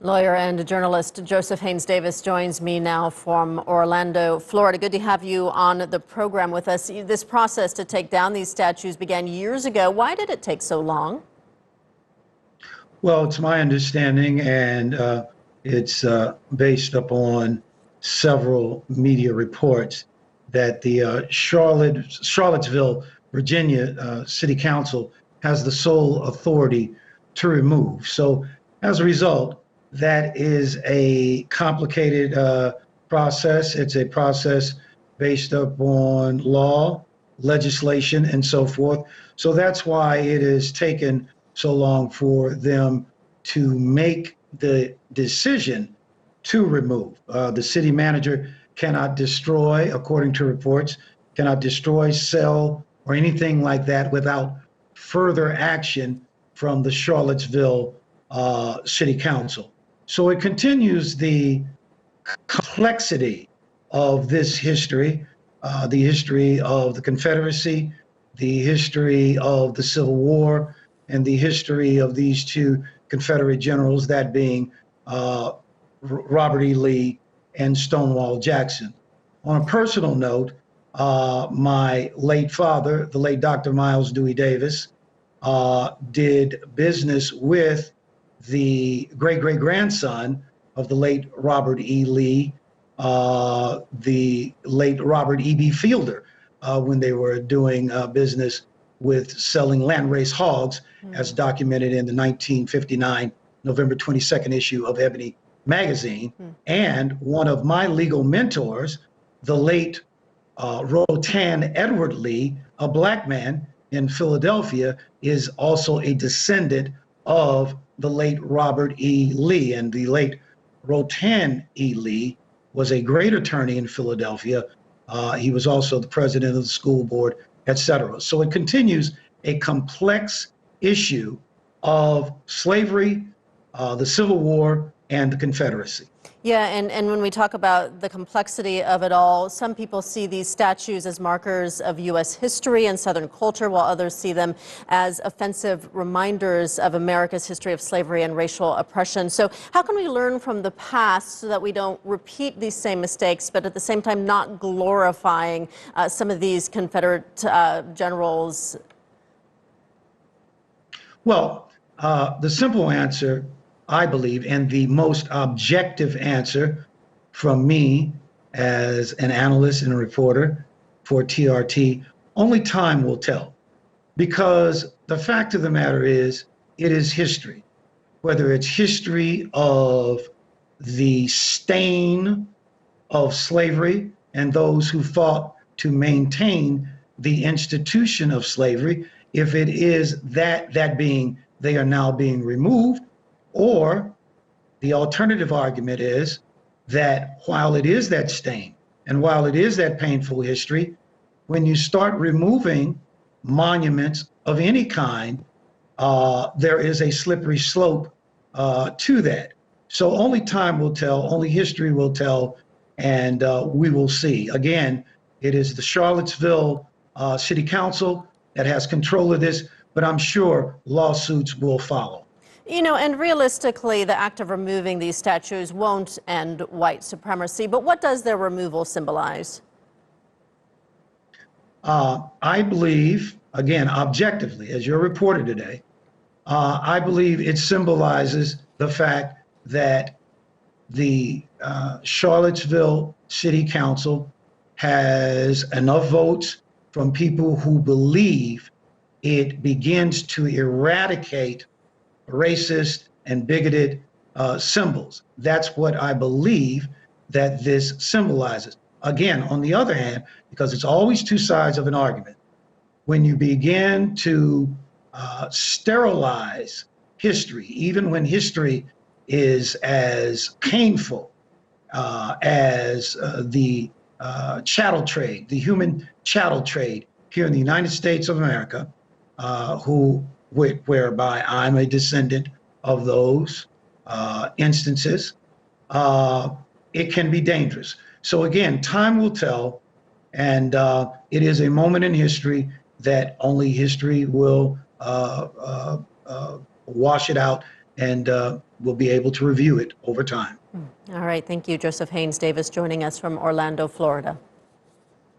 Lawyer and journalist Joseph Haynes Davis joins me now from Orlando, Florida. Good to have you on the program with us. This process to take down these statues began years ago. Why did it take so long? Well, it's my understanding, and it's based upon several media reports, that the Charlottesville, Virginia City Council has the sole authority to remove. So as a result, that is a complicated process. It's a process based upon law, legislation, and so forth. So that's why it has taken so long for them to make the decision to remove. The city manager cannot destroy, according to reports, cannot destroy, sell, or anything like that without further action from the Charlottesville City Council. So it continues the complexity of this history, the history of the Confederacy, the history of the Civil War, and the history of these two Confederate generals, that being Robert E. Lee and Stonewall Jackson. On a personal note, my late father, the late Dr. Miles Dewey Davis, did business with the great-great-grandson of the late Robert E. Lee, the late Robert E.B. Fielder, when they were doing business with selling landrace hogs, as documented in the 1959 November 22nd issue of Ebony magazine. And one of my legal mentors, the late Rotan Edward Lee, a black man in Philadelphia, is also a descendant of the late Robert E. Lee. And the late Rotan E. Lee was a great attorney in Philadelphia. He was also the president of the school board, etc. So it continues a complex issue of slavery, the Civil War, and the Confederacy. Yeah, and when we talk about the complexity of it all, some people see these statues as markers of U.S. history and Southern culture, while others see them as offensive reminders of America's history of slavery and racial oppression. So how can we learn from the past so that we don't repeat these same mistakes, but at the same time not glorifying some of these Confederate generals? Well, the simple answer, I believe, and the most objective answer from me as an analyst and a reporter for TRT, only time will tell. Because the fact of the matter is, it is history. Whether it's history of the stain of slavery and those who fought to maintain the institution of slavery, if it is that being they are now being removed, or the alternative argument is that while it is that stain and while it is that painful history, when you start removing monuments of any kind, there is a slippery slope to that. So only time will tell, only history will tell, and we will see. Again, it is the Charlottesville City Council that has control of this, but I'm sure lawsuits will follow. You know, and realistically, the act of removing these statues won't end white supremacy, but what does their removal symbolize? I believe, again, objectively, as your reporter today, I believe it symbolizes the fact that the Charlottesville City Council has enough votes from people who believe it begins to eradicate racist and bigoted symbols. That's what I believe that this symbolizes. Again, on the other hand, because it's always two sides of an argument, when you begin to sterilize history, even when history is as painful as the chattel trade, the human chattel trade here in the United States of America, whereby I'm a descendant of those instances, it can be dangerous. So again, time will tell, and it is a moment in history that only history will wash it out and we'll be able to review it over time. All right. Thank you, Joseph Haynes Davis, joining us from Orlando, Florida.